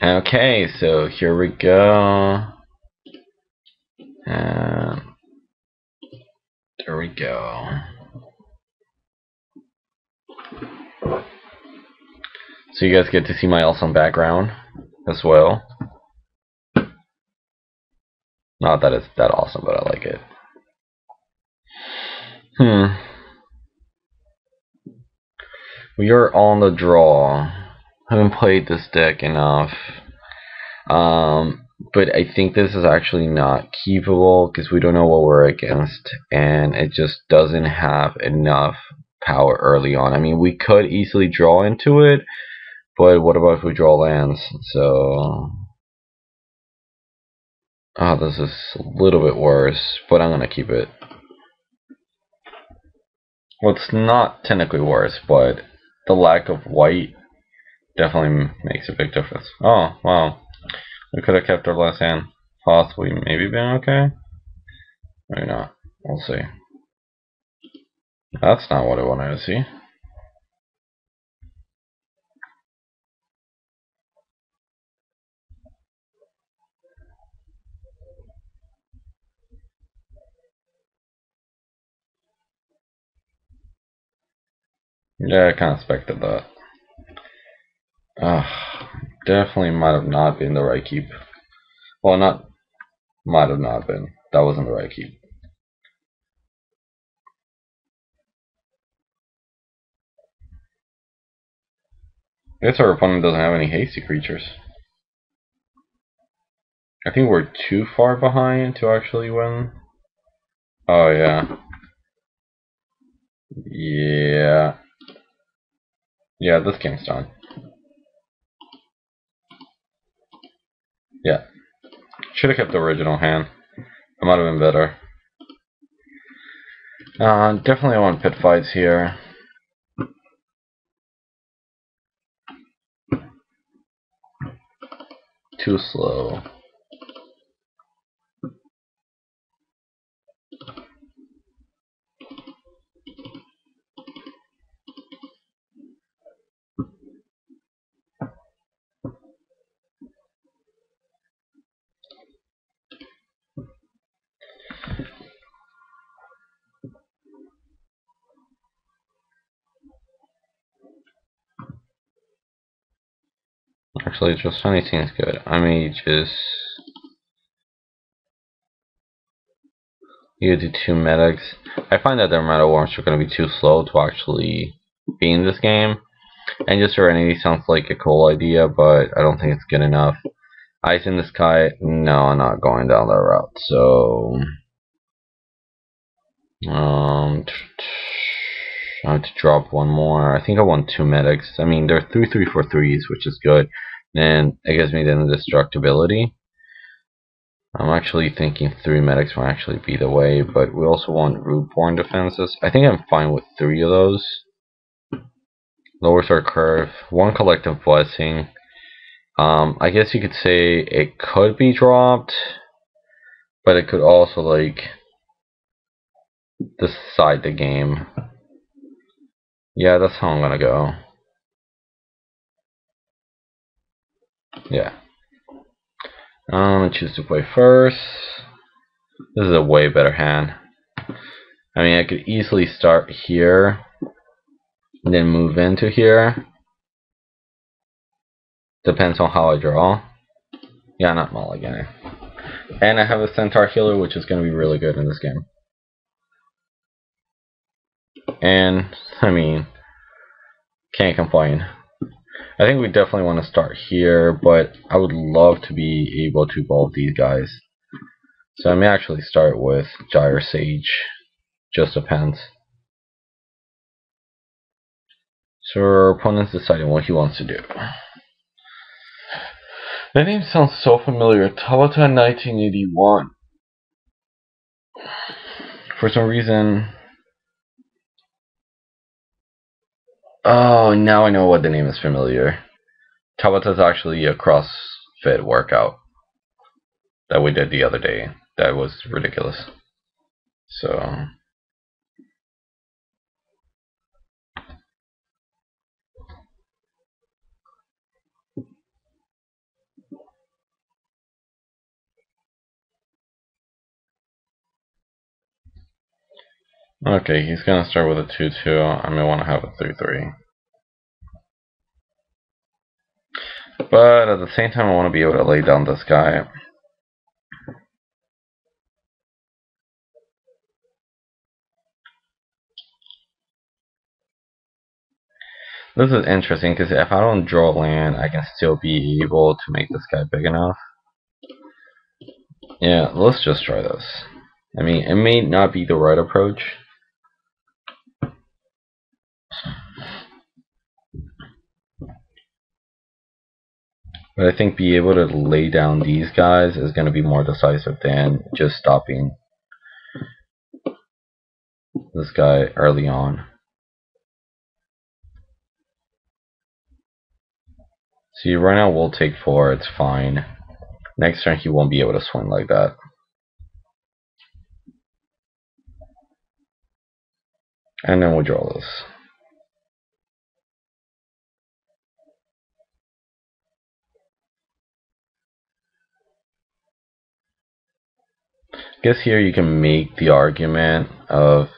Okay, so here we go. And there we go. So you guys get to see my awesome background as well. Not that it's that awesome, but I like it. We are on the draw. Haven't played this deck enough. But I think this is actually not keepable because we don't know what we're against, and it just doesn't have enough power early on. I mean, we could easily draw into it, but what about if we draw lands? So, this is a little bit worse, but I'm gonna keep it. Well, it's not technically worse, but the lack of white definitely makes a big difference. Oh, wow. We could have kept our last hand. Possibly, maybe been okay? Maybe not. We'll see. That's not what I wanted to see. Yeah, I kind of expected that. Definitely might have not been the right keep. Well, not might have not been. That wasn't the right keep. I guess our opponent doesn't have any hasty creatures. I think we're too far behind to actually win. Oh, yeah. Yeah. Yeah, this game's done. Yeah. Should have kept the original hand. It might have been better. Definitely want pit fights here. Too slow. Actually, just funny seems good. I may just you do two medics. I find that their meta warms are going to be too slow to actually be in this game. And just Serenity sounds like a cool idea, but I don't think it's good enough. Ice in the Sky, no, I'm not going down that route. So, I have to drop one more. I think I want two medics. I mean, they're 3/3 for threes, which is good. And it gives me the indestructibility. I'm actually thinking three medics might actually be the way, but we also want Rootborn defenses. I think I'm fine with three of those. Lowers our curve. One collective blessing. I guess you could say it could be dropped, but it could also like decide the game. Yeah, that's how I'm gonna go. Yeah. I'm gonna choose to play first. This is a way better hand. I mean, I could easily start here and then move into here. Depends on how I draw. Yeah, not mulliganing. And I have a Centaur Healer, which is going to be really good in this game. And, I mean, can't complain. I think we definitely want to start here, but I would love to be able to evolve these guys. So I may actually start with Gyre Sage. Just depends. So our opponent's deciding what he wants to do. That name sounds so familiar. Tabata 1981. For some reason... Oh, now I know what the name is familiar. Tabata is actually a CrossFit workout that we did the other day. That was ridiculous. So... Okay, he's gonna start with a 2-2. I may want to have a 3-3. But at the same time, I want to be able to lay down this guy. This is interesting because if I don't draw land, I can still be able to make this guy big enough. Yeah, let's just try this. I mean, it may not be the right approach. But I think be able to lay down these guys is going to be more decisive than just stopping this guy early on. See, right now we'll take 4, it's fine. Next turn he won't be able to swing like that. And then we'll draw this. I guess here you can make the argument of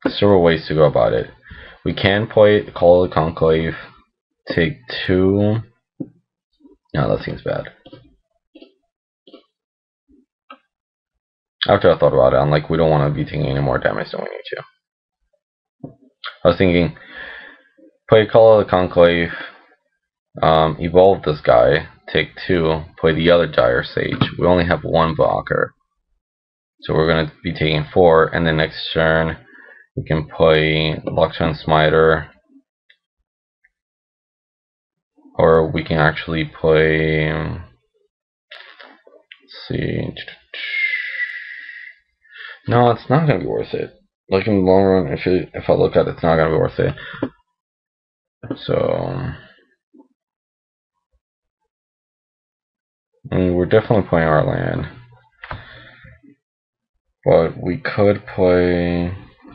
several ways to go about it. We can play Call of the Conclave, take 2. No, that seems bad. After I thought about it, I'm like, we don't want to be taking any more damage than we need to. I was thinking, play Call of the Conclave, evolve this guy, take 2, play the other Dire Sage. We only have 1 blocker. So we're going to be taking 4, and then next turn we can play Luxon Smiter, or we can actually play, let's see, no, it's not going to be worth it. Like in the long run, if I look at it, it's not going to be worth it. So, I mean, we're definitely playing our land. But we could play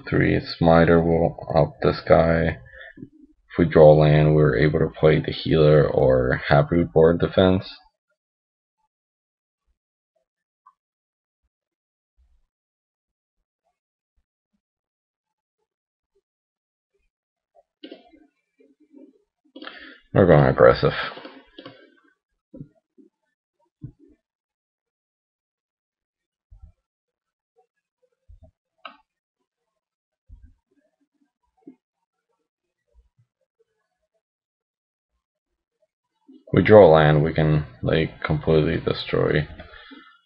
3 Smiter will up this guy. If we draw land, we're able to play the healer or Haproot board defense. We're going aggressive. We draw land, we can like completely destroy.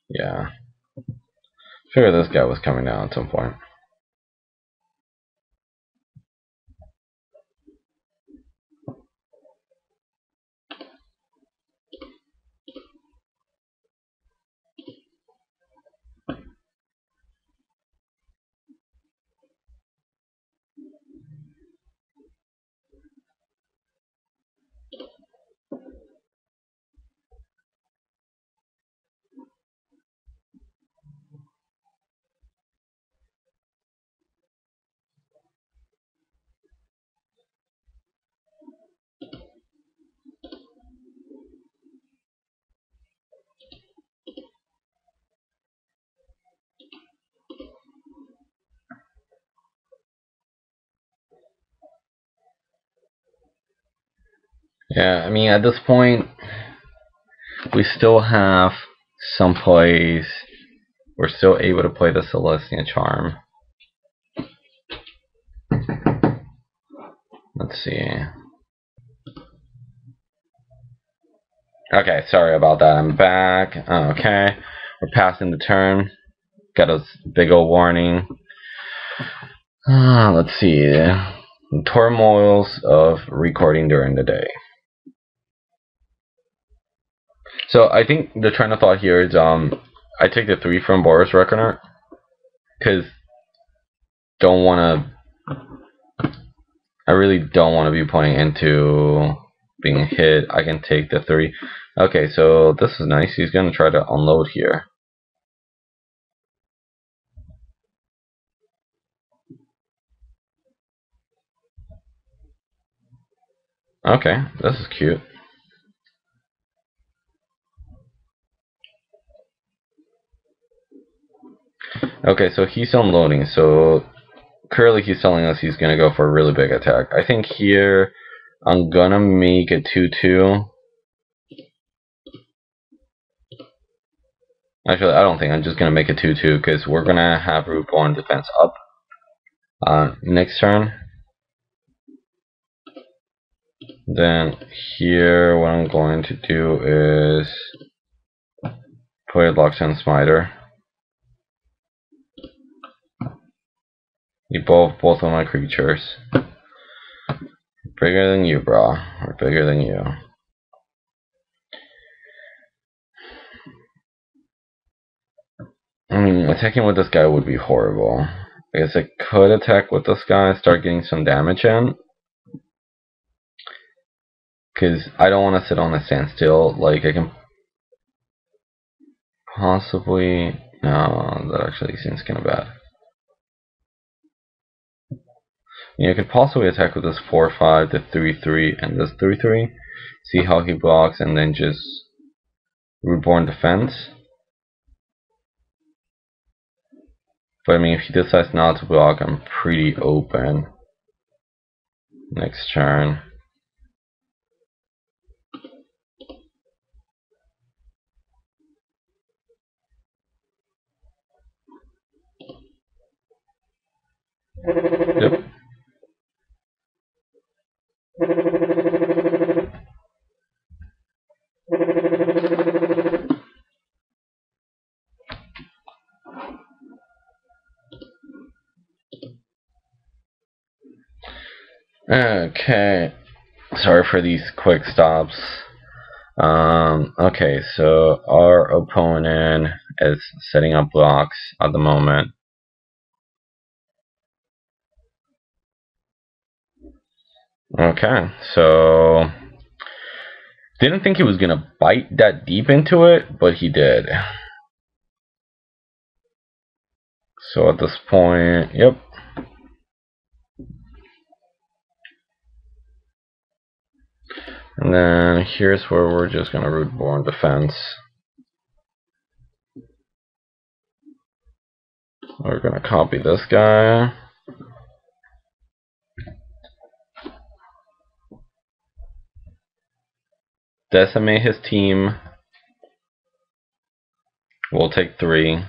Yeah. Figured this guy was coming down at some point. Yeah, I mean, at this point, we still have some plays. We're still able to play the Celestia Charm. Let's see. Okay, sorry about that. I'm back. Okay, we're passing the turn. Got a big old warning. Let's see. The turmoils of recording during the day. So I think the train of thought here is I take the 3 from Boros Reckoner because I really don't want to be playing into being hit. I can take the 3. Okay, so this is nice. He's gonna try to unload here. Okay, this is cute. Okay, so he's unloading. So currently he's telling us he's gonna go for a really big attack. I think here I'm gonna make a 2-2. Actually, I don't think I'm just gonna make a 2-2 because we're gonna have Rootborn defense up next turn. Then here, what I'm going to do is play Loxodon Smiter. Evolve both of my creatures. Bigger than you, bro. Or bigger than you. I mean, attacking with this guy would be horrible. I guess I could attack with this guy, start getting some damage in. Because I don't want to sit on a standstill. Like, I can possibly... No, that actually seems kind of bad. You could possibly attack with this 4-5, the 3-3, and this 3-3. See how he blocks, and then just Rootborn defense. But I mean, if he decides not to block, I'm pretty open next turn. Yep. Okay. Sorry for these quick stops. Okay, so our opponent is setting up blocks at the moment. Okay, so didn't think he was gonna bite that deep into it, but he did. So at this point, yep. And then here's where we're just gonna Rootborn defense. We're gonna copy this guy. Decimate his team. We'll take 3.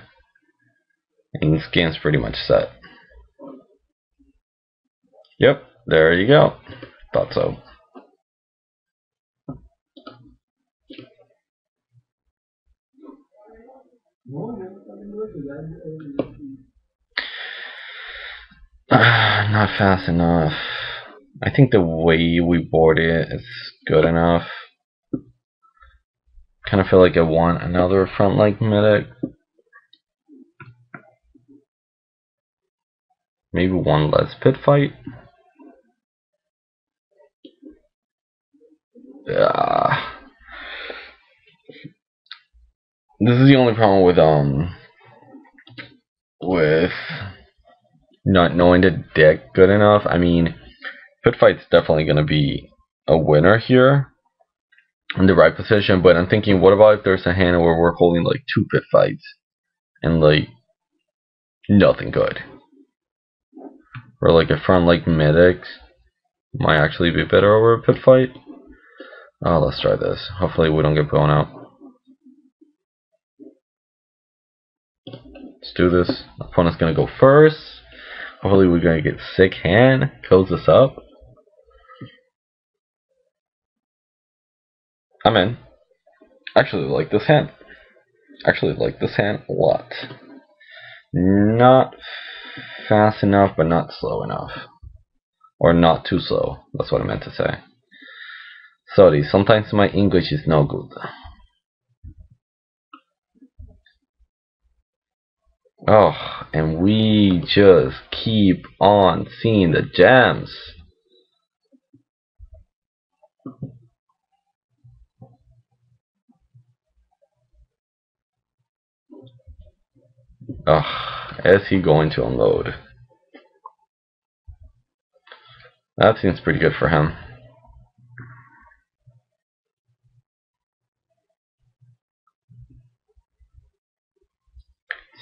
And this game's pretty much set. Yep, there you go. Thought so. Not fast enough. I think the way we board it is good enough. Kind of feel like I want another front like medic. Maybe one less pit fight. This is the only problem with not knowing the deck good enough. I mean, pit fight's definitely gonna be a winner here in the right position, but I'm thinking, what about if there's a hand where we're holding like 2 pit fights and like nothing good? Or like a front like medics might actually be better over a pit fight. Oh, let's try this. Hopefully we don't get blown out. Let's do this. Opponent's gonna go first. Hopefully we're gonna get sick hand. Close this up. I'm in. Actually like this hand. Actually like this hand a lot. Not fast enough, but not slow enough. Or not too slow. That's what I meant to say. Sorry, sometimes my English is no good. Oh, and we just keep on seeing the gems. Ugh, is he going to unload? That seems pretty good for him.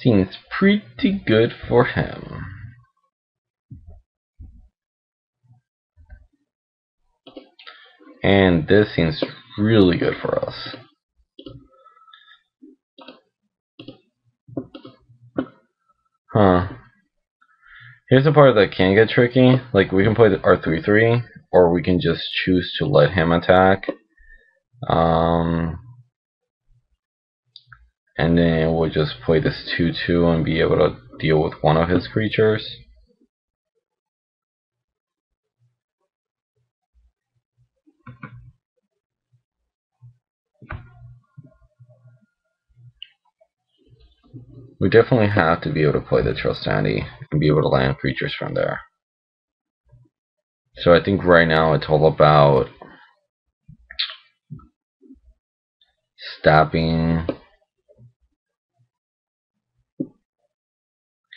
Seems pretty good for him. And this seems really good for us. Huh. Here's the part that can get tricky. Like, we can play our 3-3, or we can just choose to let him attack. And then we'll just play this 2-2 and be able to deal with one of his creatures. We definitely have to be able to play the Trostani and be able to land creatures from there. So I think right now it's all about stopping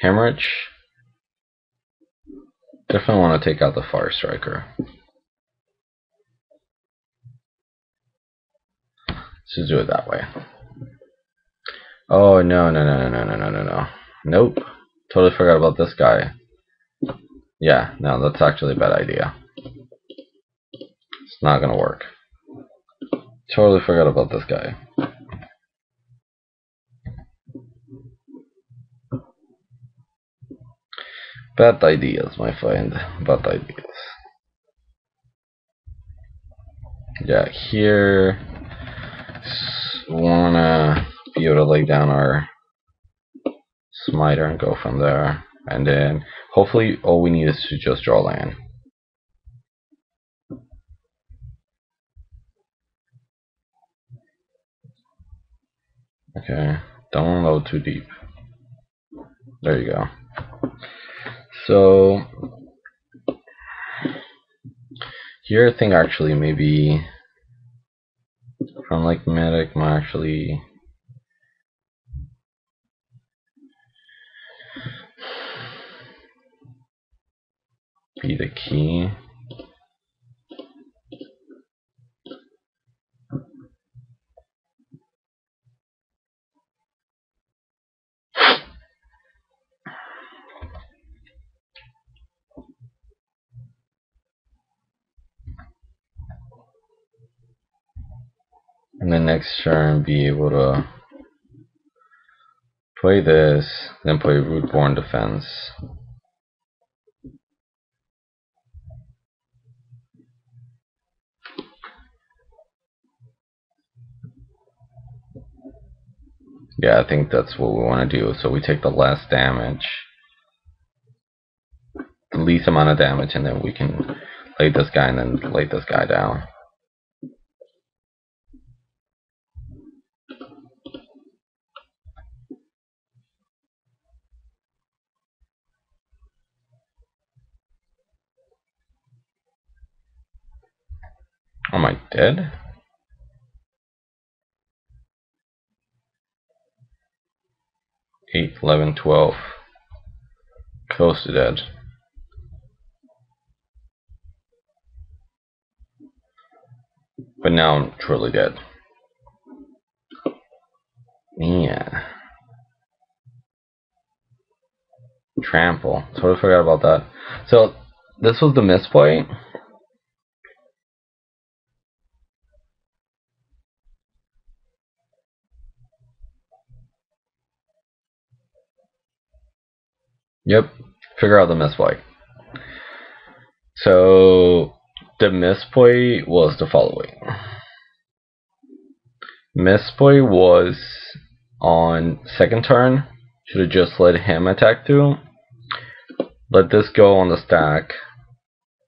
Hemorrhage. Definitely want to take out the Fire Striker. Let's just do it that way. Oh, no. Nope. Totally forgot about this guy. Yeah, no, that's actually a bad idea. It's not gonna work. Totally forgot about this guy. Bad ideas, my friend. Bad ideas. Yeah, here wanna be able to lay down our Smiter and go from there. And then hopefully all we need is to just draw land. Okay, don't load too deep. There you go. So here I think actually maybe from like Medic might actually be the key. And then next turn be able to play this, then play Rootborn Defense. Yeah, I think that's what we want to do. So we take the less damage, the least amount of damage, and then we can lay this guy and then lay this guy down. Am I dead? Eight, 11, 12. Close to dead. But now I'm truly dead. Yeah. Trample. Totally forgot about that. So this was the misplay. Yep. Figure out the misplay. So the misplay was the following. Misplay was on second turn. Should have just let him attack through. Let this go on the stack.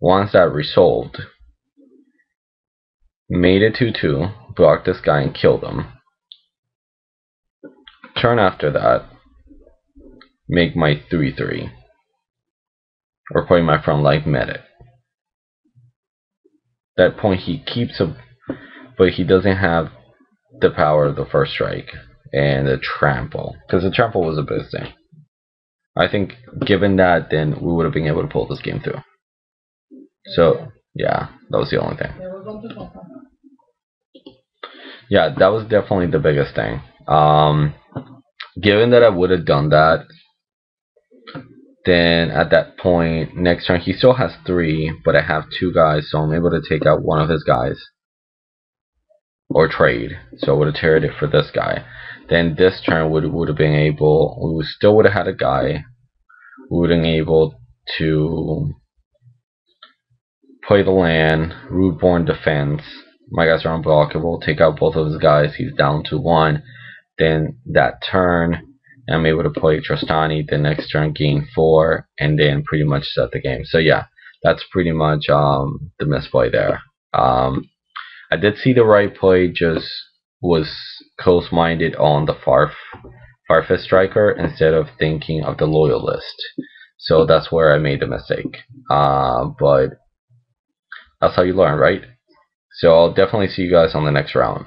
Once that resolved, made it 2-2, blocked this guy and killed him. Turn after that, make my 3-3. Or play my front like Medic. That point he keeps a, but he doesn't have the power of the first strike and the trample, because the trample was a big thing. I think given that, then we would have been able to pull this game through. So yeah, that was the only thing. Yeah, that was definitely the biggest thing. given that I would have done that, then at that point, next turn, he still has 3, but I have 2 guys, so I'm able to take out one of his guys. Or trade. So I would have traded it for this guy. Then this turn would have been able, we still would have had a guy. We would have been able to play the land, Rootborn Defense. My guys are unblockable. Take out both of his guys. He's down to 1. Then that turn, I'm able to play Trostani. The next turn, gain 4, and then pretty much set the game. So yeah, that's pretty much the misplay there. I did see the right play, just was close-minded on the Farfetch Striker instead of thinking of the Loyalist. So that's where I made the mistake. But that's how you learn, right? So I'll definitely see you guys on the next round.